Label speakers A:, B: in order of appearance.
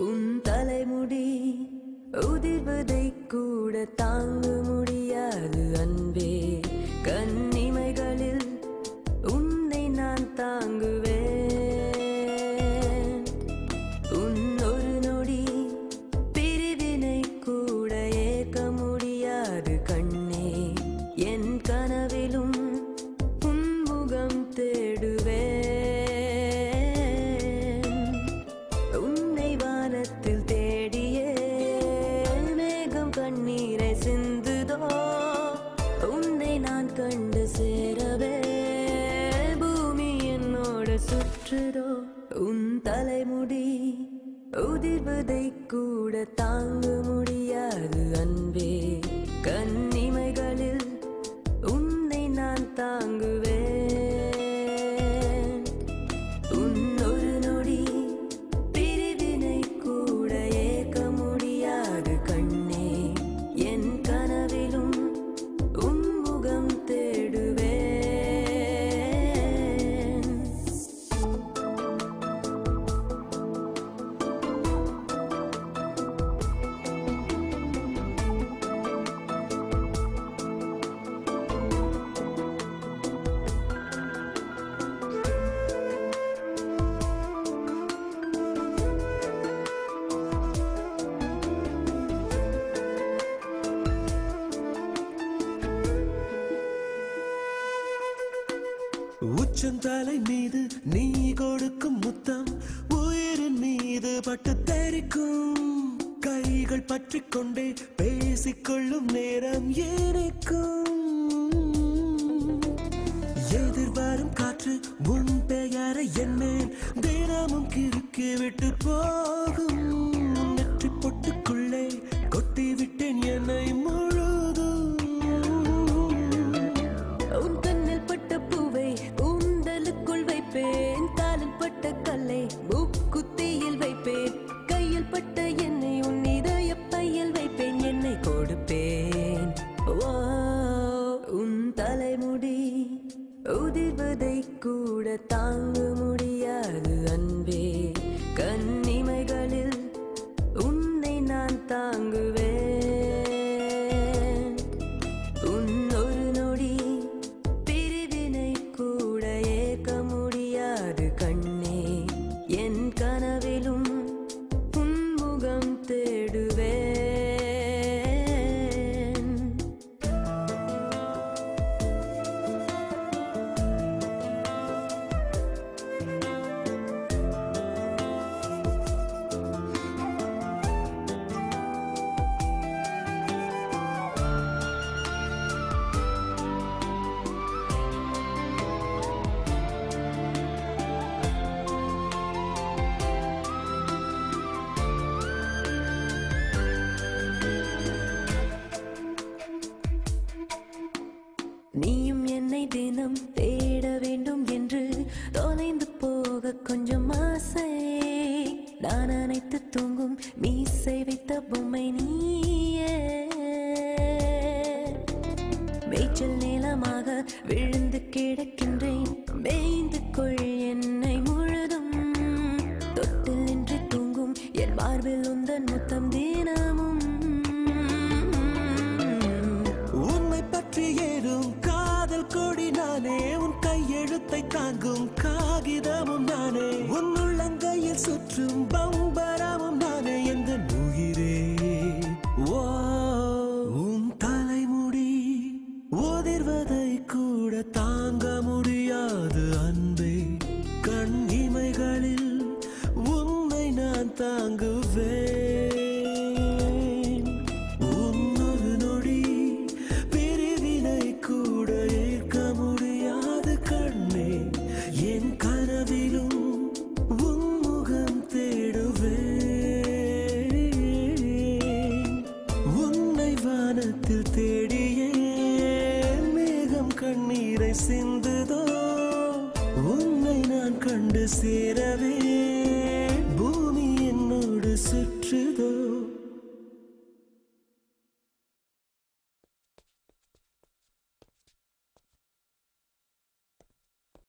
A: உன் தலைமுடி உதிர்வதை கூட தாங்க முடியாது அன்பே. கண்ணிமைகளில் உன்னை நான் தாங்குவேன். உன் ஒரு நொடி பிரிவினை கூட ஏற்க முடியாது கண்ணே. என் கனவிலும் உன் முகம் தேடுவேன். உன்னை வானத்தில் தேடியே மேகம் கண்ணீரை சிந்துதோ. உன்னை நான் கண்டு சேரவே பூமி என்னோட சுற்றுதோ. உன் தலைமுடி உதிர்வதை கூட தாங்க முடியாது அன்பே. கண்ணிமைகளில் உன்னை நான் தாங்குவேன். உன் ஒரு நொடி பிரிவினை கூட ஏற்க முடியாது கண்ணே. என் கனவிலும் உன் முகம் தேடுவேன்.
B: உச்சந்தலை மீது நீ கொடுக்கும் முத்தம் உயிரின் மீது பட்டு தெரிக்கும். கைகள் பற்றிக் கொண்டே பேசிக்கொள்ளும் நேரம் எனக்கும். எதிர்வரும் காற்று உன் பெயரை என்னேன் தினமும் கிறுக்கி விட்டு போகும். நெற்றி பொட்டுக்குள்ளே கொட்டி விட்டேன் என்னை முழுதும்.
A: உன் கண்ணில் பட்ட பூவை கூந்தலுக்குள் வைப்பேன். காலில் பட்ட கல்லை மூக்குத்தியில் வைப்பேன். கையில் பட்ட என்னை உன் இதய பையில் வைப்பேன். என்னை கொடுப்பேன். உன் தலைமுடி உதிர்வதை கூட தாங்க முடியாது அன்பே. கண்ணிமைகளில் உன்னை நான் தாங்குவேன். உன் ஒரு நொடி பிரிவினை கூட ஏற்க முடியாது கண்ணே. என் கனவிலும் உன் முகம் தேடுவேன். நீயும் என்னை தினம் தேட வேண்டும் என்று தொலைந்து போக கொஞ்சம் ஆசை. நான் அனைத்து தூங்கும் மீசை வைத்த பொம்மை நீயே. மேய்ச்சல் நீளமாக விழுந்து கிடக்கின்றேன். மேய்ந்து கொள் என்னை முழுதும். தொட்டில் நின்று தூங்கும் என் மார்பில் உந்தன் முத்தம் தினமும்.
B: உன்னை பற்றி ஏறும் காதல் கொடி நானே. உன் கையெழுத்தை தாங்கும் காகிதமும் நானே. உன் உள்ளங்கையில் சுற்றும் பம்பரமும் நானே. எந்த உயிரே உன் தலைமுடி உதிர்வதை கூட தாங்க முடியாது அன்பே. கண் இமைகளில் உன்னை நான் தாங்குவேன். உன் ஒரு நொடி பிரிவினை கூட ஏற்க முடியாது கண்ணே. என் கனவிலும் உன் முகம் தேடுவேன். உன்னை வானத்தில் தேடியே மேகம் கண்ணீரை சிந்துதோ. உன்னை நான் கண்டு சேரவே பூமி என்னோடு சுற்று